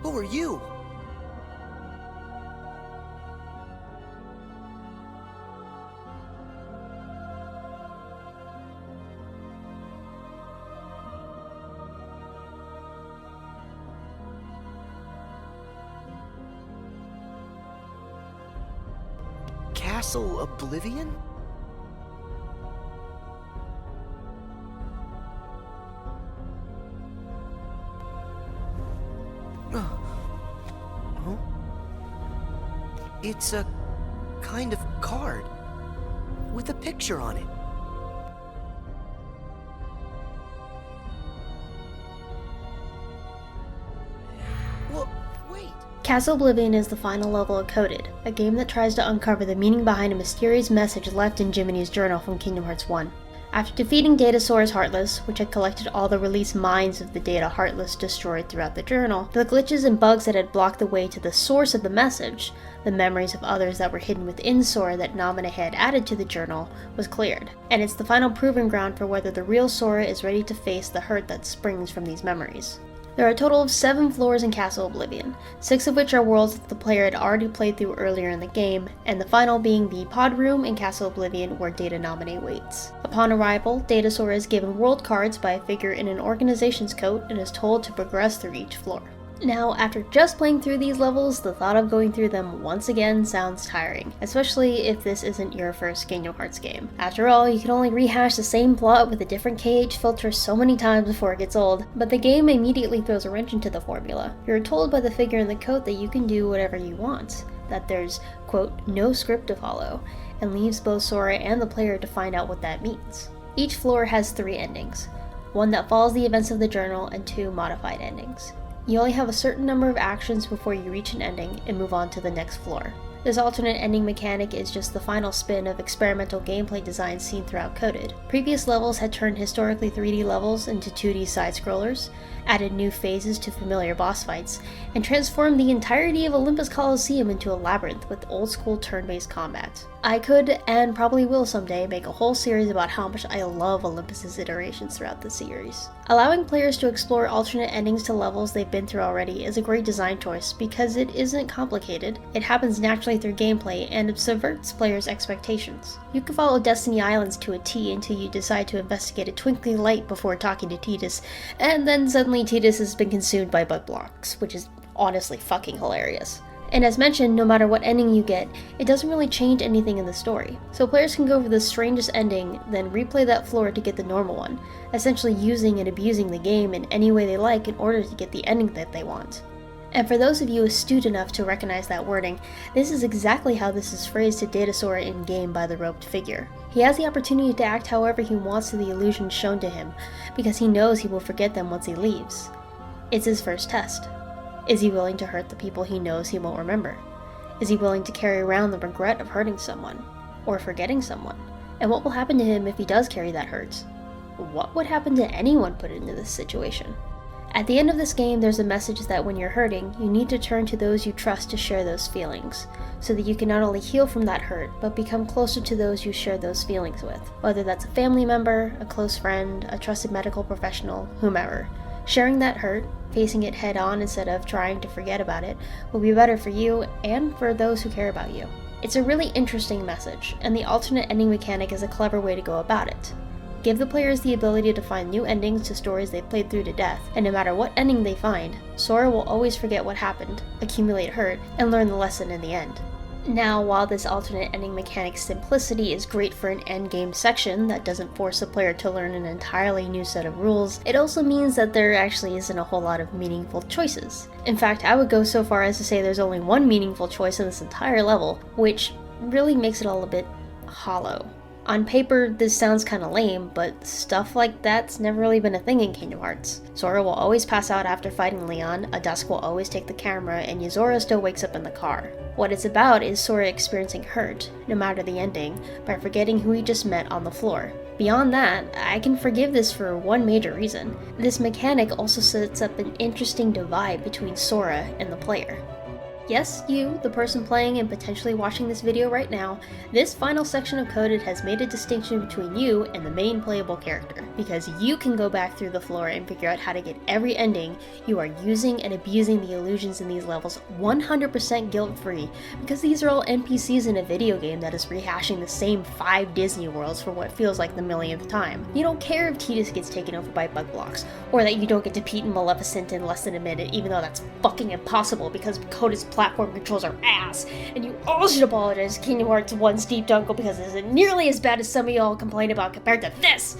Who are you? Castle Oblivion? Huh? It's a kind of card with a picture on it. Well, wait. Castle Oblivion is the final level of Coded, a game that tries to uncover the meaning behind a mysterious message left in Jiminy's journal from Kingdom Hearts 1. After defeating Data Sora's Heartless, which had collected all the released minds of the Data Heartless destroyed throughout the journal, the glitches and bugs that had blocked the way to the source of the message, the memories of others that were hidden within Sora that Naminé had added to the journal, was cleared. And it's the final proving ground for whether the real Sora is ready to face the hurt that springs from these memories. There are a total of 7 floors in Castle Oblivion, 6 of which are worlds that the player had already played through earlier in the game, and the final being the Pod Room in Castle Oblivion where Data Naminé waits. Upon arrival, Data Sora is given world cards by a figure in an organization's coat and is told to progress through each floor. Now, after just playing through these levels, the thought of going through them once again sounds tiring, especially if this isn't your first Kingdom Hearts game. After all, you can only rehash the same plot with a different KH filter so many times before it gets old, but the game immediately throws a wrench into the formula. You're told by the figure in the coat that you can do whatever you want, that there's, quote, no script to follow, and leaves both Sora and the player to find out what that means. Each floor has 3 endings, one that follows the events of the journal and 2 modified endings. You only have a certain number of actions before you reach an ending and move on to the next floor. This alternate ending mechanic is just the final spin of experimental gameplay designs seen throughout Coded. Previous levels had turned historically 3D levels into 2D side-scrollers, added new phases to familiar boss fights, and transformed the entirety of Olympus Coliseum into a labyrinth with old-school turn-based combat. I could, and probably will someday, make a whole series about how much I love Olympus's iterations throughout the series. Allowing players to explore alternate endings to levels they've been through already is a great design choice because it isn't complicated, it happens naturally through gameplay, and it subverts players' expectations. You can follow Destiny Islands to a T until you decide to investigate a twinkling light before talking to Tidus, and then suddenly Tidus has been consumed by bug blocks, which is honestly fucking hilarious. And as mentioned, no matter what ending you get, it doesn't really change anything in the story. So players can go for the strangest ending, then replay that floor to get the normal one, essentially using and abusing the game in any way they like in order to get the ending that they want. And for those of you astute enough to recognize that wording, this is exactly how this is phrased to Data Sora in-game by the robed figure. He has the opportunity to act however he wants to the illusions shown to him, because he knows he will forget them once he leaves. It's his first test. Is he willing to hurt the people he knows he won't remember? Is he willing to carry around the regret of hurting someone? Or forgetting someone? And what will happen to him if he does carry that hurt? What would happen to anyone put into this situation? At the end of this game, there's a message that when you're hurting, you need to turn to those you trust to share those feelings, so that you can not only heal from that hurt, but become closer to those you share those feelings with. Whether that's a family member, a close friend, a trusted medical professional, whomever. Sharing that hurt, facing it head on instead of trying to forget about it, will be better for you and for those who care about you. It's a really interesting message, and the alternate ending mechanic is a clever way to go about it. Give the players the ability to find new endings to stories they've played through to death, and no matter what ending they find, Sora will always forget what happened, accumulate hurt, and learn the lesson in the end. Now, while this alternate ending mechanic's simplicity is great for an endgame section that doesn't force the player to learn an entirely new set of rules, it also means that there actually isn't a whole lot of meaningful choices. In fact, I would go so far as to say there's only one meaningful choice in this entire level, which really makes it all a bit hollow. On paper, this sounds kinda lame, but stuff like that's never really been a thing in Kingdom Hearts. Sora will always pass out after fighting Leon, Adusk will always take the camera, and Yuzora still wakes up in the car. What it's about is Sora experiencing hurt, no matter the ending, by forgetting who he just met on the floor. Beyond that, I can forgive this for one major reason. This mechanic also sets up an interesting divide between Sora and the player. Yes, you, the person playing and potentially watching this video right now, this final section of Coded has made a distinction between you and the main playable character, because you can go back through the floor and figure out how to get every ending. You are using and abusing the illusions in these levels 100% guilt-free, because these are all NPCs in a video game that is rehashing the same 5 Disney worlds for what feels like the millionth time. You don't care if Tidus gets taken over by bug blocks, or that you don't get to Pete and Maleficent in less than a minute, even though that's fucking impossible because Coded's platform controls are ass, and you all should apologize to Kingdom Hearts 1's Deep Dunkel because it isn't nearly as bad as some of y'all complain about compared to this!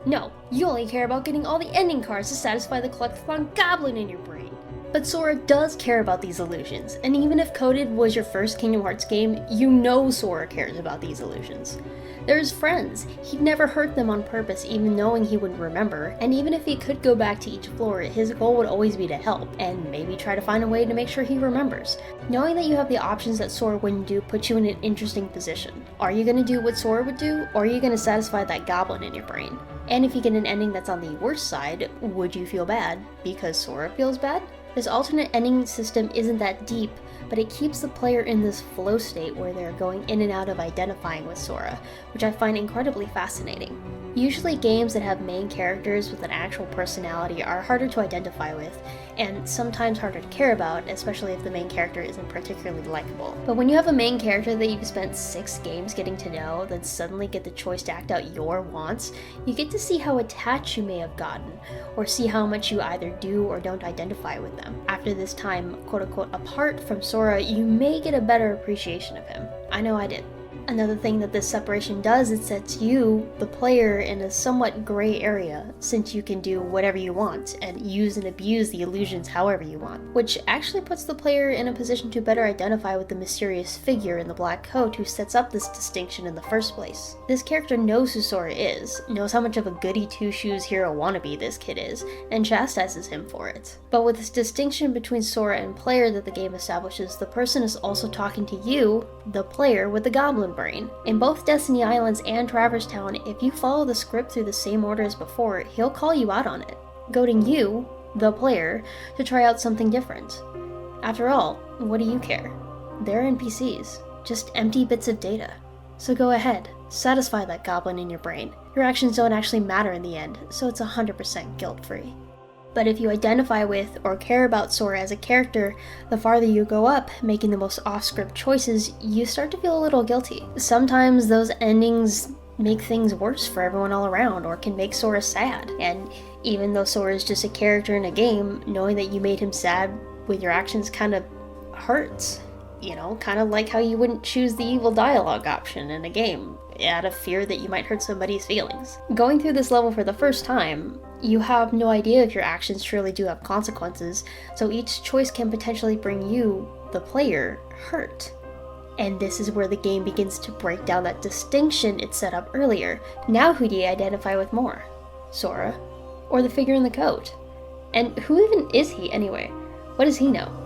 No, you only care about getting all the ending cards to satisfy the collectathon goblin in your brain. But Sora does care about these illusions, and even if Coded was your first Kingdom Hearts game, you know Sora cares about these illusions. They're his friends. He'd never hurt them on purpose, even knowing he wouldn't remember, and even if he could go back to each floor, his goal would always be to help, and maybe try to find a way to make sure he remembers. Knowing that you have the options that Sora wouldn't do puts you in an interesting position. Are you gonna do what Sora would do, or are you gonna satisfy that goblin in your brain? And if you get an ending that's on the worst side, would you feel bad because Sora feels bad? This alternate ending system isn't that deep, but it keeps the player in this flow state where they're going in and out of identifying with Sora, which I find incredibly fascinating. Usually games that have main characters with an actual personality are harder to identify with, and sometimes harder to care about, especially if the main character isn't particularly likable. But when you have a main character that you've spent 6 games getting to know, then suddenly get the choice to act out your wants, you get to see how attached you may have gotten, or see how much you either do or don't identify with them. After this time, quote-unquote, apart from Sora, you may get a better appreciation of him. I know I did. Another thing that this separation does is sets you, the player, in a somewhat gray area, since you can do whatever you want and use and abuse the illusions however you want, which actually puts the player in a position to better identify with the mysterious figure in the black coat who sets up this distinction in the first place. This character knows who Sora is, knows how much of a goody two-shoes hero wannabe this kid is, and chastises him for it. But with this distinction between Sora and player that the game establishes, the person is also talking to you, the player, with the goblin brain. In both Destiny Islands and Traverse Town, if you follow the script through the same order as before, he'll call you out on it, goading you, the player, to try out something different. After all, what do you care? They're NPCs, just empty bits of data. So go ahead, satisfy that goblin in your brain. Your actions don't actually matter in the end, so it's 100% guilt-free. But if you identify with or care about Sora as a character, the farther you go up, making the most off-script choices, you start to feel a little guilty. Sometimes those endings make things worse for everyone all around, or can make Sora sad. And even though Sora is just a character in a game, knowing that you made him sad with your actions kind of hurts. You know, kind of like how you wouldn't choose the evil dialogue option in a game, out of fear that you might hurt somebody's feelings. Going through this level for the first time, you have no idea if your actions truly do have consequences, so each choice can potentially bring you, the player, hurt. And this is where the game begins to break down that distinction it set up earlier. Now who do you identify with more? Sora? Or the figure in the coat? And who even is he anyway? What does he know?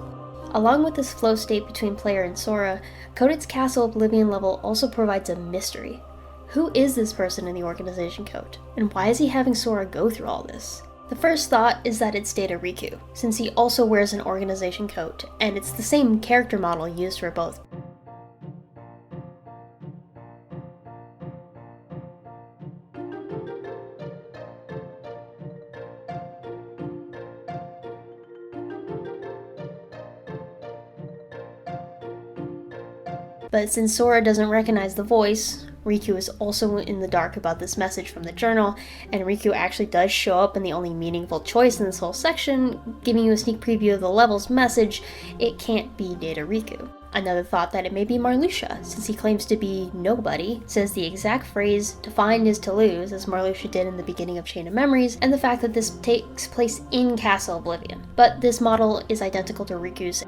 Along with this flow state between player and Sora, Coded's Castle Oblivion level also provides a mystery. Who is this person in the organization coat? And why is he having Sora go through all this? The first thought is that it's Data Riku, since he also wears an organization coat, and it's the same character model used for both. But since Sora doesn't recognize the voice, Riku is also in the dark about this message from the journal, and Riku actually does show up in the only meaningful choice in this whole section, giving you a sneak preview of the level's message. It can't be Data Riku. Another thought that it may be Marluxia, since he claims to be nobody, says the exact phrase, "to find is to lose," as Marluxia did in the beginning of Chain of Memories, and the fact that this takes place in Castle Oblivion. But this model is identical to Riku's,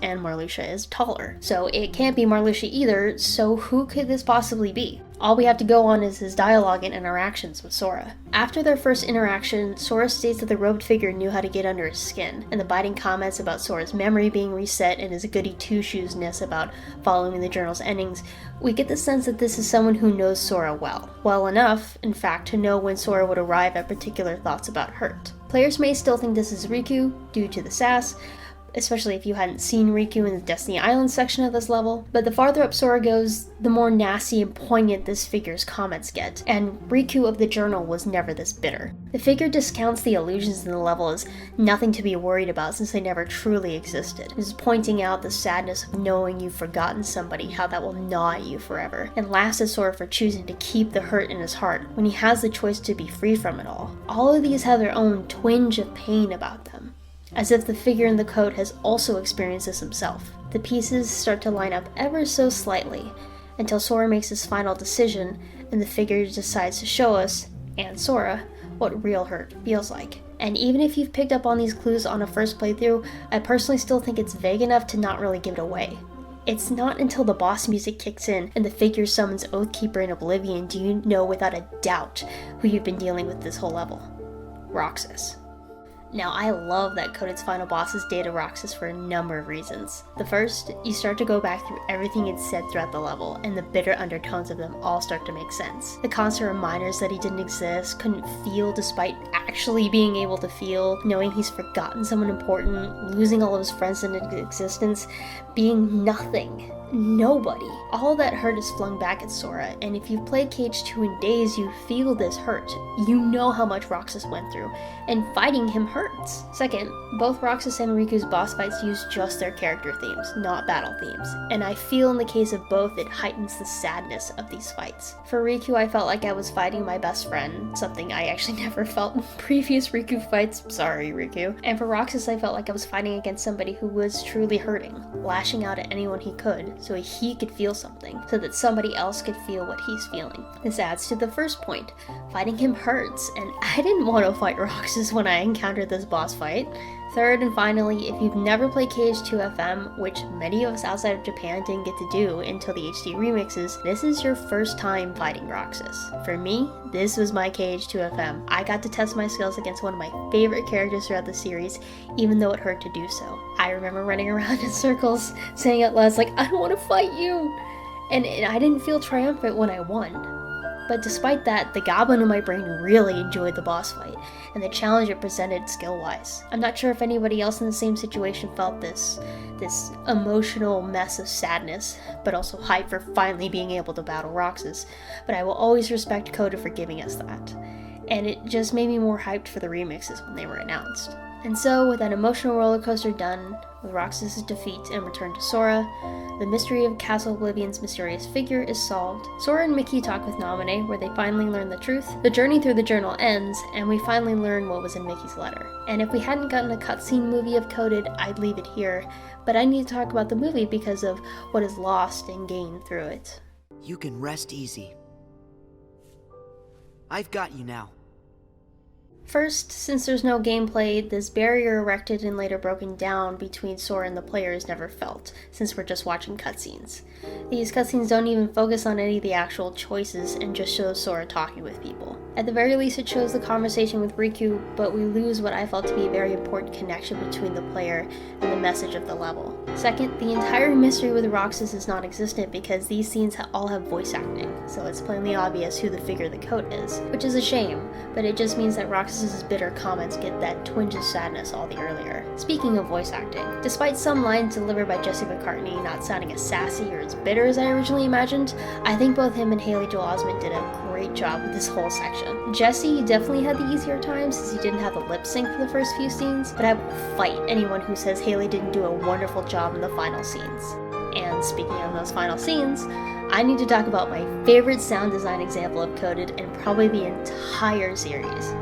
and Marluxia is taller. So it can't be Marluxia either, so who could this possibly be? All we have to go on is his dialogue and interactions with Sora. After their first interaction, Sora states that the robed figure knew how to get under his skin, and the biting comments about Sora's memory being reset and his goody two-shoes-ness about following the journal's endings, we get the sense that this is someone who knows Sora well. Well enough, in fact, to know when Sora would arrive at particular thoughts about hurt. Players may still think this is Riku, due to the sass, especially if you hadn't seen Riku in the Destiny Island section of this level. But the farther up Sora goes, the more nasty and poignant this figure's comments get, and Riku of the journal was never this bitter. The figure discounts the illusions in the level as nothing to be worried about since they never truly existed. It is pointing out the sadness of knowing you've forgotten somebody, how that will gnaw at you forever, and laughs at Sora for choosing to keep the hurt in his heart when he has the choice to be free from it all. All of these have their own twinge of pain about them, as if the figure in the coat has also experienced this himself. The pieces start to line up ever so slightly, until Sora makes his final decision and the figure decides to show us, and Sora, what real hurt feels like. And even if you've picked up on these clues on a first playthrough, I personally still think it's vague enough to not really give it away. It's not until the boss music kicks in and the figure summons Oathkeeper in Oblivion do you know without a doubt who you've been dealing with this whole level. Roxas. Now, I love that Coded's final boss is Data Roxas for a number of reasons. The first, you start to go back through everything it's said throughout the level, and the bitter undertones of them all start to make sense. The constant reminders that he didn't exist, couldn't feel despite actually being able to feel, knowing he's forgotten someone important, losing all of his friends in existence, being nothing. Nobody. All that hurt is flung back at Sora, and if you've played KH2 in days, you feel this hurt. You know how much Roxas went through, and fighting him hurts. Second, both Roxas and Riku's boss fights use just their character themes, not battle themes, and I feel in the case of both it heightens the sadness of these fights. For Riku, I felt like I was fighting my best friend, something I actually never felt in previous Riku fights, sorry Riku. And for Roxas, I felt like I was fighting against somebody who was truly hurting, lashing out at anyone he could, so he could feel something, so that somebody else could feel what he's feeling. This adds to the first point. Fighting him hurts, and I didn't want to fight Roxas when I encountered this boss fight. Third and finally, if you've never played KH2 FM, which many of us outside of Japan didn't get to do until the HD remixes, this is your first time fighting Roxas. For me, this was my KH2 FM. I got to test my skills against one of my favorite characters throughout the series, even though it hurt to do so. I remember running around in circles, saying out loud, like, I don't want to fight you! And I didn't feel triumphant when I won. But despite that, the goblin in my brain really enjoyed the boss fight, and the challenge it presented skill-wise. I'm not sure if anybody else in the same situation felt this emotional mess of sadness, but also hype for finally being able to battle Roxas, but I will always respect Coded for giving us that. And it just made me more hyped for the remixes when they were announced. And so, with that emotional roller coaster done, with Roxas' defeat and return to Sora, the mystery of Castle Oblivion's mysterious figure is solved. Sora and Mickey talk with Naminé, where they finally learn the truth. The journey through the journal ends, and we finally learn what was in Mickey's letter. And if we hadn't gotten a cutscene movie of Coded, I'd leave it here, but I need to talk about the movie because of what is lost and gained through it. You can rest easy. I've got you now. First, since there's no gameplay, this barrier erected and later broken down between Sora and the player is never felt, since we're just watching cutscenes. These cutscenes don't even focus on any of the actual choices and just show Sora talking with people. At the very least, it shows the conversation with Riku, but we lose what I felt to be a very important connection between the player and the message of the level. Second, the entire mystery with Roxas is non-existent because these scenes all have voice acting, so it's plainly obvious who the figure of the coat is, which is a shame, but it just means that Roxas' bitter comments get that twinge of sadness all the earlier. Speaking of voice acting, despite some lines delivered by Jesse McCartney not sounding as sassy or as bitter as I originally imagined, I think both him and Haley Joel Osment did a great job with this whole section. Jesse definitely had the easier time since he didn't have the lip sync for the first few scenes, but I will fight anyone who says Haley didn't do a wonderful job in the final scenes. And speaking of those final scenes, I need to talk about my favorite sound design example of Coded and probably the entire series.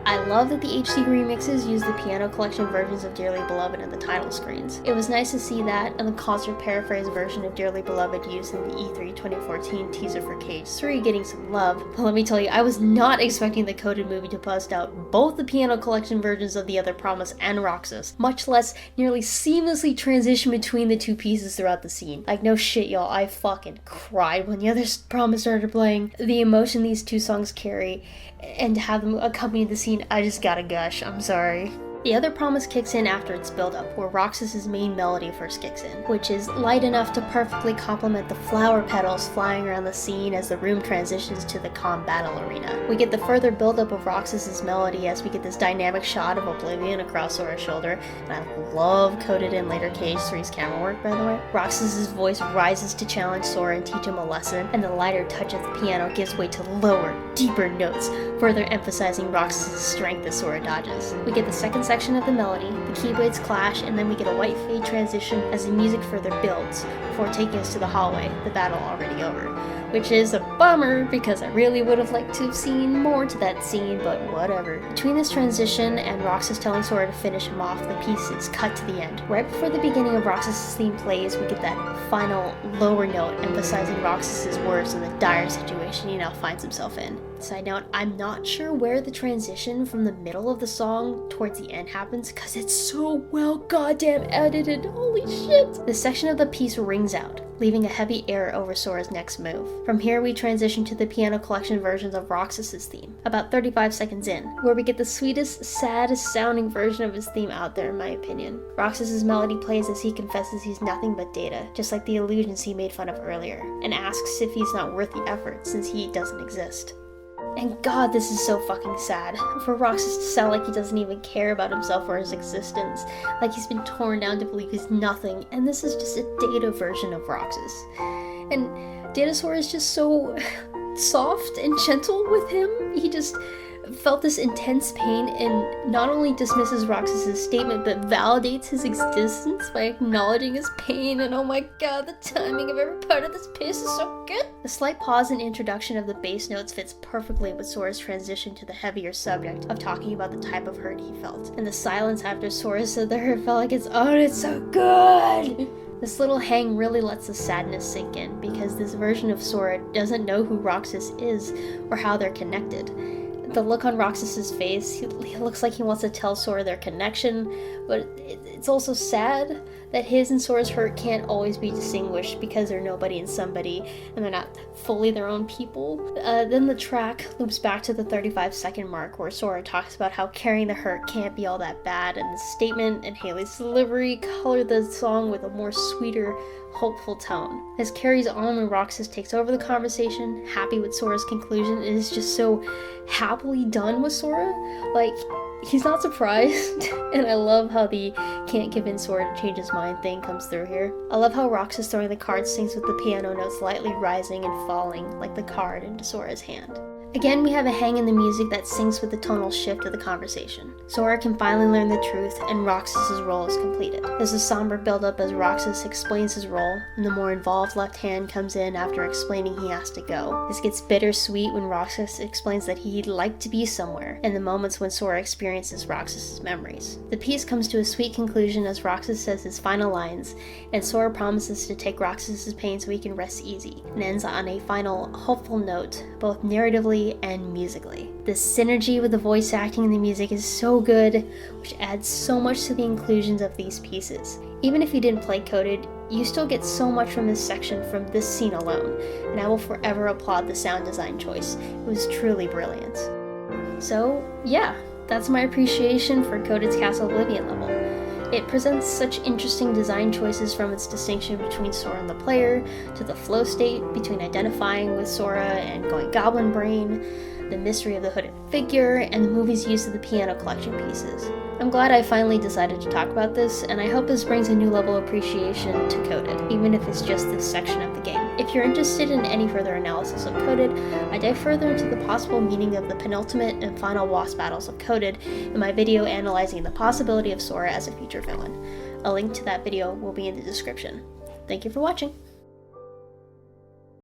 I love that the HD remixes use the piano collection versions of Dearly Beloved in the title screens. It was nice to see that, and the concert paraphrase version of Dearly Beloved used in the E3 2014 teaser for KH3 getting some love. But let me tell you, I was not expecting the Coded movie to bust out both the piano collection versions of The Other Promise and Roxas, much less nearly seamlessly transition between the two pieces throughout the scene. Like, no shit, y'all, I fucking cried when The Other Promise started playing. The emotion these two songs carry, and to have them accompany the scene, I just gotta gush, I'm sorry. The other promise kicks in after its build-up, where Roxas' main melody first kicks in, which is light enough to perfectly complement the flower petals flying around the scene as the room transitions to the calm battle arena. We get the further build-up of Roxas' melody as we get this dynamic shot of Oblivion across Sora's shoulder, and I love coded in later KH3's camera work, by the way. Roxas' voice rises to challenge Sora and teach him a lesson, and the lighter touch of the piano gives way to lower, deeper notes, further emphasizing Roxas' strength as Sora dodges. We get the second section of the melody, the keyblades clash, and then we get a white fade transition as the music further builds, before taking us to the hallway, the battle already over. Which is a bummer, because I really would have liked to have seen more to that scene, but whatever. Between this transition and Roxas telling Sora to finish him off, the piece is cut to the end. Right before the beginning of Roxas' theme plays, we get that final lower note emphasizing Roxas' words and the dire situation he now finds himself in. Side note, I'm not sure where the transition from the middle of the song towards the end happens, because it's so well goddamn edited, holy shit! This section of the piece rings out, leaving a heavy air over Sora's next move. From here we transition to the piano collection versions of Roxas' theme, about 35 seconds in, where we get the sweetest, saddest sounding version of his theme out there in my opinion. Roxas' melody plays as he confesses he's nothing but data, just like the illusions he made fun of earlier, and asks if he's not worth the effort since he doesn't exist. And god, this is so fucking sad. For Roxas to sound like he doesn't even care about himself or his existence, like he's been torn down to believe he's nothing, and this is just a Data version of Roxas. And Datasaur is just so soft and gentle with him. He just felt this intense pain and not only dismisses Roxas' statement, but validates his existence by acknowledging his pain, and oh my god, the timing of every part of this piece is so good! The slight pause and introduction of the bass notes fits perfectly with Sora's transition to the heavier subject of talking about the type of hurt he felt, and the silence after Sora said the hurt felt like its own, it's so good! This little hang really lets the sadness sink in, because this version of Sora doesn't know who Roxas is or how they're connected. The look on Roxas' face, he looks like he wants to tell Sora their connection, but it's also sad that his and Sora's hurt can't always be distinguished because they're nobody and somebody, and they're not fully their own people. Then the track loops back to the 35-second mark where Sora talks about how carrying the hurt can't be all that bad, and the statement and Haley's delivery color the song with a more sweeter, hopeful tone. As carries on when Roxas takes over the conversation, happy with Sora's conclusion, it is just so happily done with Sora. Like, he's not surprised, and I love how the can't convince Sora to change his mind thing comes through here. I love how Roxas throwing the card sings with the piano notes lightly rising and falling like the card into Sora's hand. Again, we have a hang in the music that syncs with the tonal shift of the conversation. Sora can finally learn the truth, and Roxas' role is completed. There's a somber build-up as Roxas explains his role, and the more involved left hand comes in after explaining he has to go. This gets bittersweet when Roxas explains that he'd like to be somewhere, and the moments when Sora experiences Roxas' memories. The piece comes to a sweet conclusion as Roxas says his final lines, and Sora promises to take Roxas' pain so he can rest easy, and ends on a final hopeful note, both narratively and musically. The synergy with the voice acting and the music is so good, which adds so much to the inclusions of these pieces. Even if you didn't play coded, you still get so much from this section from this scene alone, and I will forever applaud the sound design choice. It was truly brilliant. So yeah, that's my appreciation for Coded's Castle Oblivion level. It presents such interesting design choices, from its distinction between Sora and the player, to the flow state between identifying with Sora and going Goblin Brain, the mystery of the hooded figure, and the movie's use of the piano collection pieces. I'm glad I finally decided to talk about this, and I hope this brings a new level of appreciation to Coded, even if it's just this section of the game. If you're interested in any further analysis of Coded, I dive further into the possible meaning of the penultimate and final boss battles of Coded in my video analyzing the possibility of Sora as a future villain. A link to that video will be in the description. Thank you for watching.